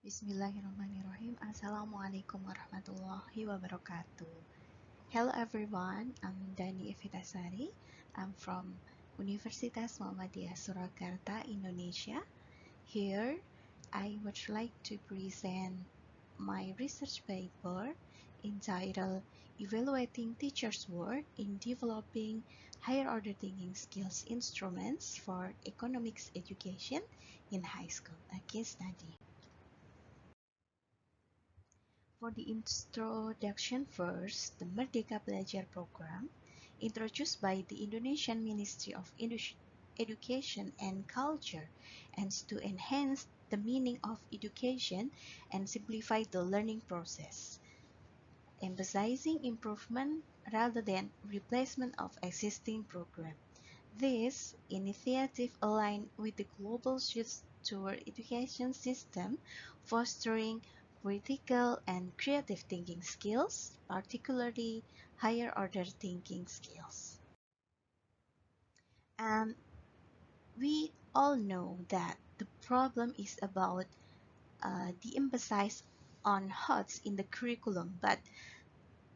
Bismillahirrahmanirrahim. Assalamualaikum warahmatullahi wabarakatuh. Hello everyone, I'm Dani Efita. I'm from Universitas Muhammadiyah Surakarta, Indonesia. Here, I would like to present my research paper entitled Evaluating Teachers' Work in Developing Higher Order Thinking Skills Instruments for Economics Education in High School, a case study. For the introduction first, the Merdeka Belajar program, introduced by the Indonesian Ministry of Education and Culture, aims to enhance the meaning of education and simplify the learning process, emphasizing improvement rather than replacement of existing programs. This initiative aligns with the global shift toward education system, fostering critical and creative thinking skills, particularly higher order thinking skills. And we all know that the problem is about the emphasis on HOTS in the curriculum, but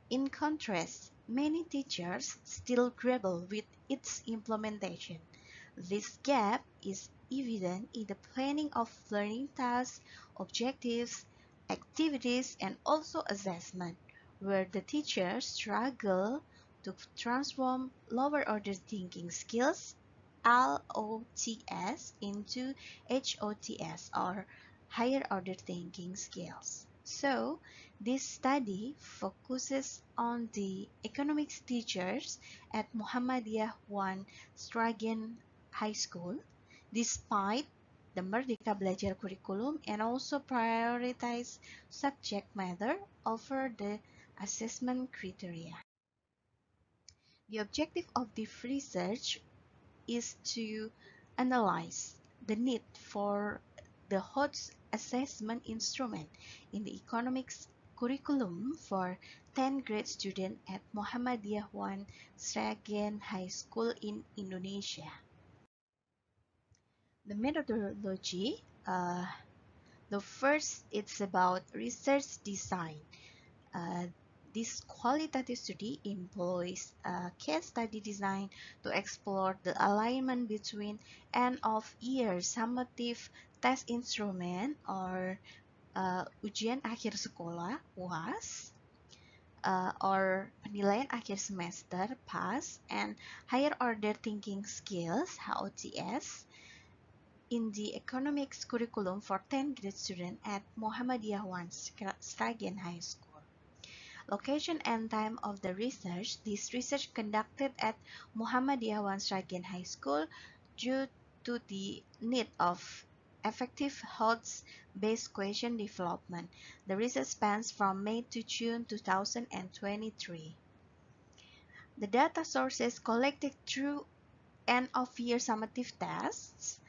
in contrast, many teachers still grapple with its implementation. This gap is evident in the planning of learning tasks, objectives, activities, and also assessment, where the teachers struggle to transform lower order thinking skills LOTS into HOTS or higher order thinking skills. So, this study focuses on the economics teachers at Muhammadiyah 1 Sragen High School, despite the Merdeka Belajar curriculum, and also prioritize subject matter over the assessment criteria. The objective of this research is to analyze the need for the HOTS assessment instrument in the economics curriculum for 10th grade students at Muhammadiyah 1 Sragen High School in Indonesia. The methodology, the first, it's about research design. Uh, this qualitative study employs a case study design to explore the alignment between end-of-year summative test instrument or ujian akhir sekolah (UAS) or penilaian akhir semester (PAS) and higher order thinking skills (HOTS) in the economics curriculum for 10th grade students at Muhammadiyah 1 Sragen High School. Location and time of the research. This research conducted at Muhammadiyah 1 Sragen High School due to the need of effective HOTS-based question development. The research spans from May to June 2023. The data sources collected through end-of-year summative tests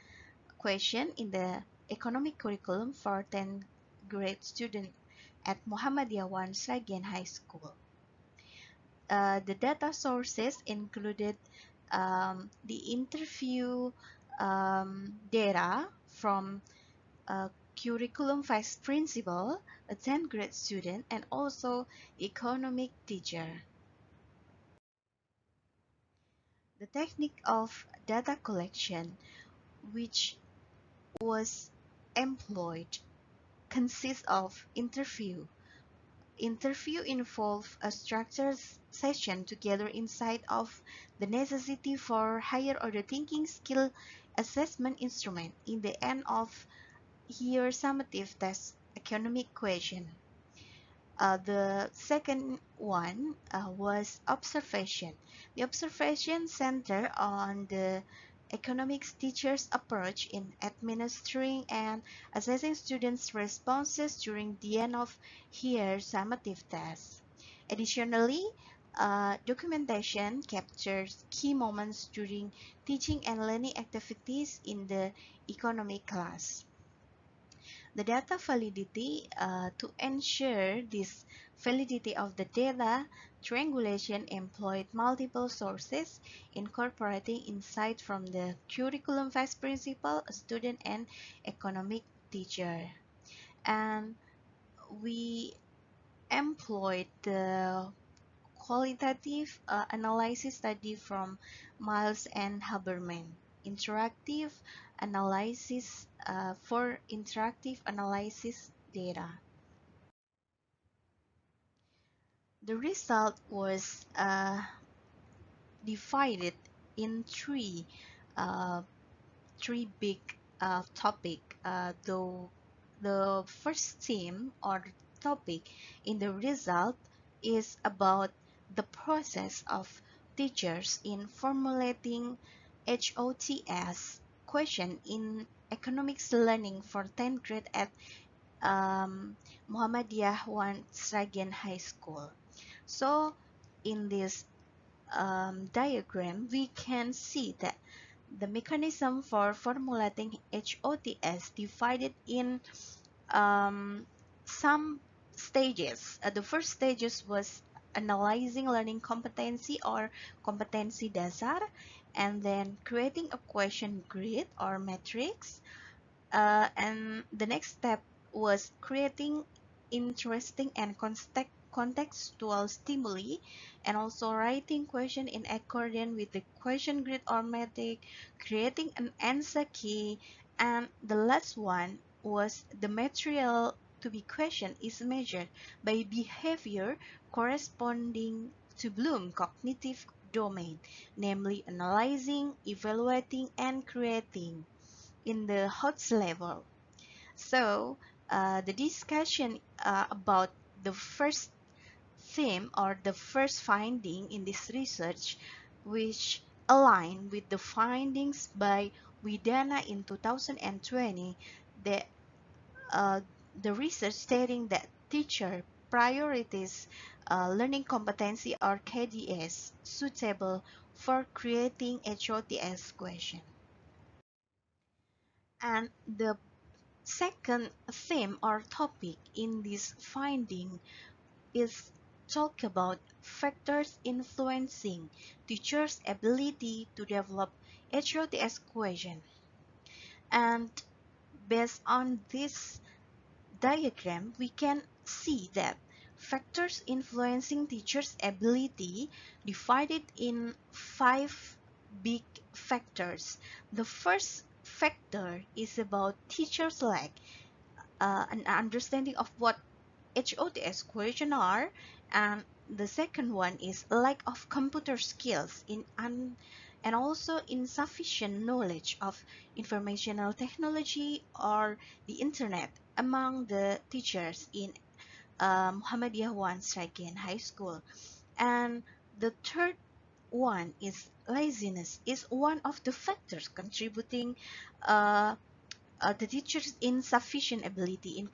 question in the economic curriculum for 10th grade students at Muhammadiyah 1 Sragen High School. The data sources included the interview data from a curriculum vice principal, a 10th grade student, and also economic teacher. The technique of data collection, which was employed, consists of interview. Interview involve a structured session to gather insight of the necessity for higher order thinking skill assessment instrument in the end of year summative test economic question. The second one was observation. The observation centered on the economics teacher's approach in administering and assessing students' responses during the end of year summative tests. Additionally, documentation captures key moments during teaching and learning activities in the economic class. The data validity, to ensure this validity of the data, triangulation employed multiple sources, incorporating insight from the curriculum vice principal, student, and economic teacher. and we employed the qualitative analysis study from Miles and Haberman, interactive analysis for interactive analysis data. The result was divided in uh, three big topic. Though the first theme or topic in the result is about the process of teachers in formulating HOTS question in economics learning for 10th grade at Muhammadiyah Wan Sragen High School. So in this diagram, we can see that the mechanism for formulating HOTS divided in some stages. The first stages was analyzing learning competency or competency dasar, and then creating a question grid or matrix, and the next step was creating interesting and contextual stimuli, and also writing question in accordance with the question grid or method, creating an answer key, and the last one was the material to be questioned is measured by behavior corresponding to Bloom cognitive domain, namely analyzing, evaluating, and creating in the HOTS level. So the discussion about the first theme or the first finding in this research, which align with the findings by Widana in 2020, the, uh, the research stating that teacher priorities learning competency or KDS suitable for creating HOTS question. And the second theme or topic in this finding is talk about factors influencing teachers' ability to develop HOTS question. And based on this diagram, we can see that factors influencing teachers' ability divided in five big factors. The first factor is about teachers' lack an understanding of what HOTS question are, and the second one is lack of computer skills and also insufficient knowledge of informational technology or the internet among the teachers in Muhammadiyah Wan Sragen High School. And the third one is laziness is one of the factors contributing uh, the teacher's insufficient ability in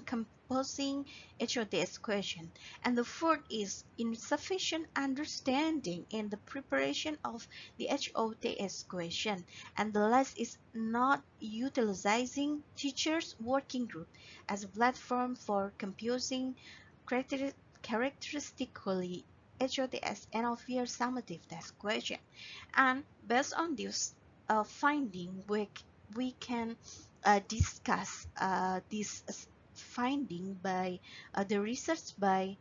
composing HOTS question. And the fourth is insufficient understanding in the preparation of the HOTS question. And the last is not utilizing teachers working group as a platform for composing characteristically HOTS end of year summative test question. And based on this finding, we can discuss this finding by the research by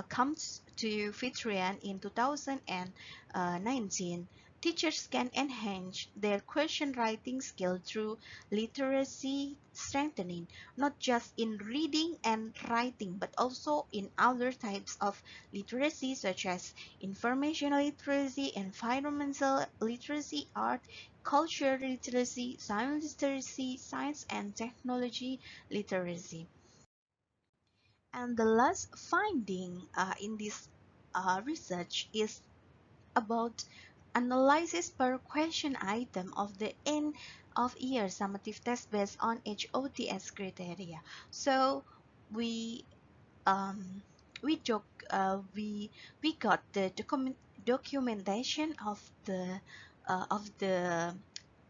comes to Fitrian in 2019. Teachers can enhance their question writing skill through literacy strengthening, not just in reading and writing, but also in other types of literacy such as information literacy, environmental literacy, art, culture literacy, science and technology literacy. And the last finding in this research is about analysis per question item of the end of year summative test based on HOTS criteria. So we um, we got the documentation of the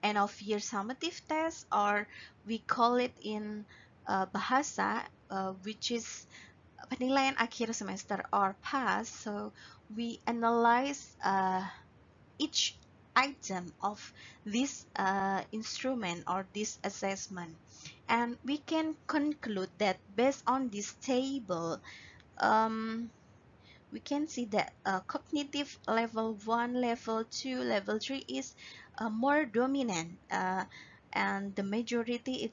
end of year summative test, or we call it in bahasa, which is penilaian akhir semester or pass. So we analyze each item of this instrument or this assessment, And we can conclude that based on this table, um, we can see that cognitive level 1, level 2, level 3 is more dominant, and the majority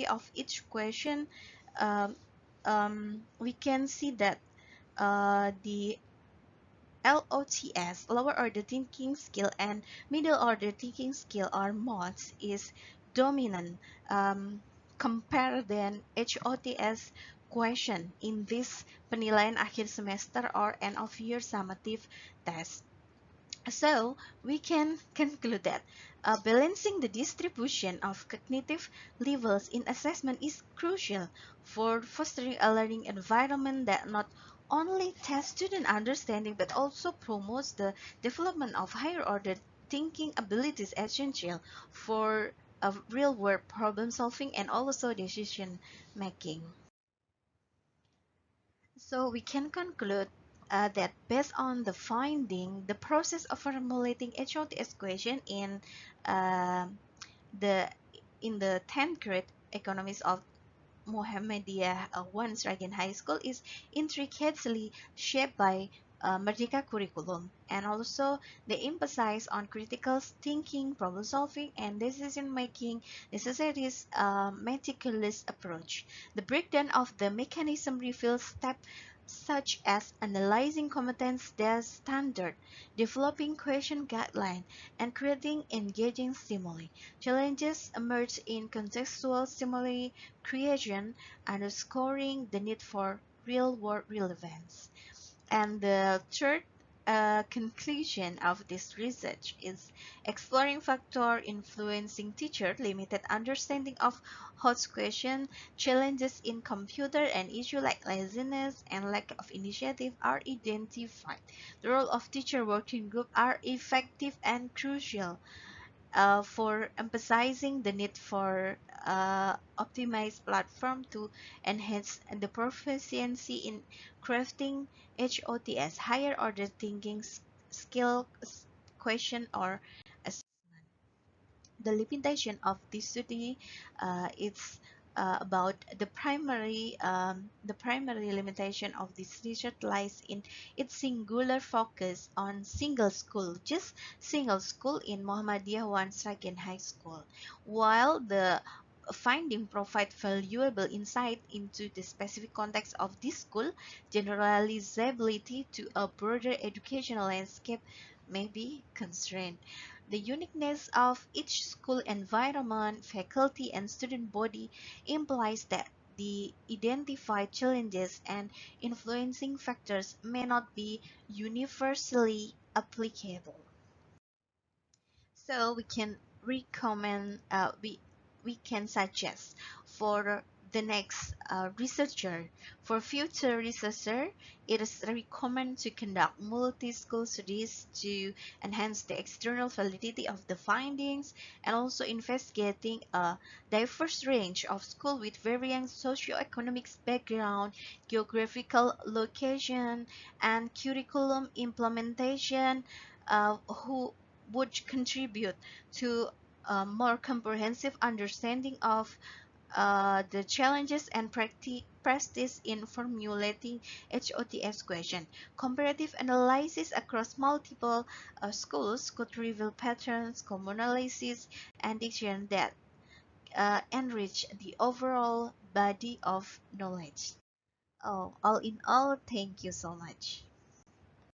of each question, um, we can see that the LOTS, lower order thinking skill, and middle order thinking skill or mods is dominant, compared than HOTS question in this penilaian akhir semester or end of year summative test. So we can conclude that balancing the distribution of cognitive levels in assessment is crucial for fostering a learning environment that not only tests student understanding but also promotes the development of higher order thinking abilities essential for real world problem solving and also decision making. So we can conclude that based on the finding, the process of formulating HOTS question uh, the in the 10th grade economics of Muhammadiyah One Sragen High School is intricately shaped by Merdeka curriculum, and also they emphasize on critical thinking, problem solving, and decision making necessitates a meticulous approach. The breakdown of the mechanism reveals steps such as analyzing competence-based standard, developing question guideline, and creating engaging stimuli. Challenges emerge in contextual stimuli creation, underscoring the need for real-world relevance. And the third conclusion of this research is exploring factor influencing teacher limited understanding of hot question, challenges in computer and issue like laziness and lack of initiative are identified. The role of teacher working group are effective and crucial for emphasizing the need for optimized platform to enhance the proficiency in crafting HOTS, higher order thinking skill question or the limitation of this study is about the primary limitation of this research lies in its singular focus on single school in Muhammadiyah One Sragen High School, while the finding provide valuable insight into the specific context of this school. Generalizability to a broader educational landscape may be constrained. The uniqueness of each school environment, faculty, and student body implies that the identified challenges and influencing factors may not be universally applicable. So we can recommend, we can suggest for the next researcher, for future researcher, it is recommended to conduct multi-school studies to enhance the external validity of the findings and also investigating a diverse range of schools with varying socioeconomic background, geographical location, and curriculum implementation, who would contribute to a more comprehensive understanding of the challenges and practice in formulating HOTS question. Comparative analysis across multiple schools could reveal patterns, commonalities, and dictions that enrich the overall body of knowledge. Oh, all in all, thank you so much.